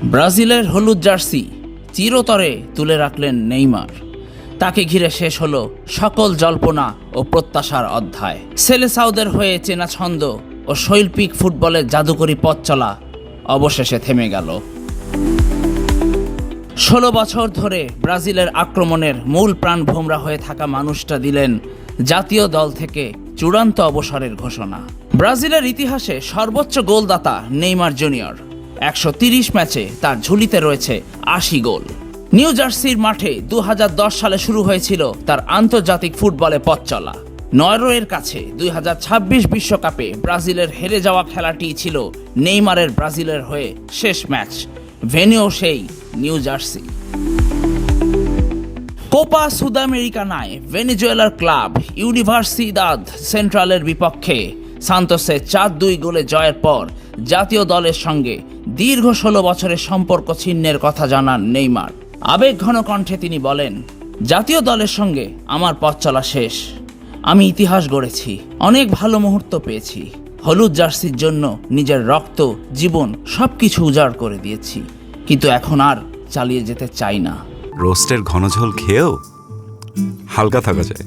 ব্রাজিলের হলুদ জার্সি চিরতরে তুলে রাখলেন নেইমার। তাকে ঘিরে শেষ হলো সকল জল্পনা ও প্রত্যাশার অধ্যায়। সেলেসাউদের হয়ে চেনা ছন্দ ও শৈল্পিক ফুটবলের জাদুকরী পথ চলা অবশেষে থেমে গেল। 16 বছর ধরে ব্রাজিলের আক্রমণের মূল প্রাণভোমরা হয়ে থাকা মানুষটা দিলেন জাতীয় দল থেকে চূড়ান্ত অবসরের ঘোষণা। ব্রাজিলের ইতিহাসে সর্বোচ্চ গোলদাতা নেইমার জুনিয়র। 130 ম্যাচে তার ঝুলিতে রয়েছে 80 গোল। নিউ জার্সির মাঠে 2010 সালে শুরু হয়েছিল তার আন্তর্জাতিক ফুটবলে পথ চলা। নরওয়ের কাছে 2026 বিশ্বকাপে ব্রাজিলের হেরে যাওয়া খেলাটি ছিল নেইমারের ব্রাজিলের হয়ে শেষ ম্যাচ। ভেন্যু সেই নিউ জার্সি। কোপা সুদামেরিকানায় ভেনেজুয়েলার ক্লাব ইউনিভার্সিদাদ সেন্ট্রালের বিপক্ষে সান্তোসে 4-2 গোলে জয়ের পর জাতীয় দলের সঙ্গে দীর্ঘ 16 বছরের সম্পর্ক ছিন্নের কথা জানান নেইমার। আবেগঘন কণ্ঠে তিনি বলেন, জাতীয় দলের সঙ্গে আমার পথ চলা শেষ। আমি ইতিহাস গড়েছি, অনেক ভালো মুহূর্ত পেয়েছি। হলুদ জার্সির জন্য নিজের রক্ত, জীবন সবকিছু উজাড় করে দিয়েছি, কিন্তু এখন আর চালিয়ে যেতে চাই না। রোস্টের ঘন ঝোল খেয়েও হালকা থাকা যায়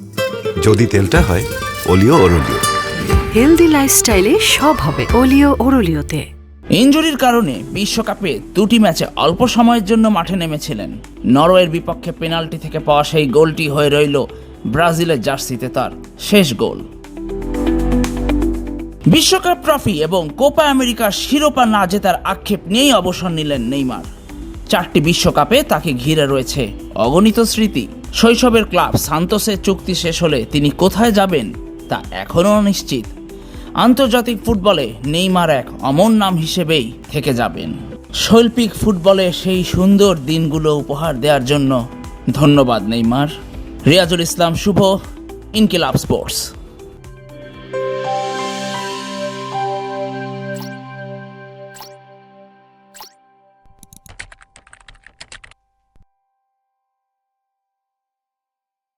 যদি তেলটা হয় অলিও ওরলিও। হেলদি লাইফস্টাইলে সব হবে অলিও ওরলিওতে। ইনজুরির কারণে বিশ্বকাপে 2টি ম্যাচে অল্প সময়ের জন্য মাঠে নেমেছিলেন। নরওয়ের বিপক্ষে পেনাল্টি থেকে পাওয়া সেই গোলটি হয়ে রইল ব্রাজিলের জার্সিতে তার শেষ গোল। বিশ্বকাপ ট্রফি এবং কোপা আমেরিকার শিরোপা না জেতার আক্ষেপ নিয়েই অবসর নিলেন নেইমার। 4টি বিশ্বকাপে তাকে ঘিরে রয়েছে অগণিত স্মৃতি। শৈশবের ক্লাব সান্তোসের চুক্তি শেষ হলে তিনি কোথায় যাবেন তা এখনও অনিশ্চিত। আন্তর্জাতিক ফুটবলে নেইমার এক অমর নাম হিসেবেই থেকে যাবেন। শৈল্পিক ফুটবলে সেই সুন্দর দিনগুলো উপহার দেওয়ার জন্য ধন্যবাদ নেইমার। রিয়াজুল ইসলাম শুভ, ইনকিলাব স্পোর্টস।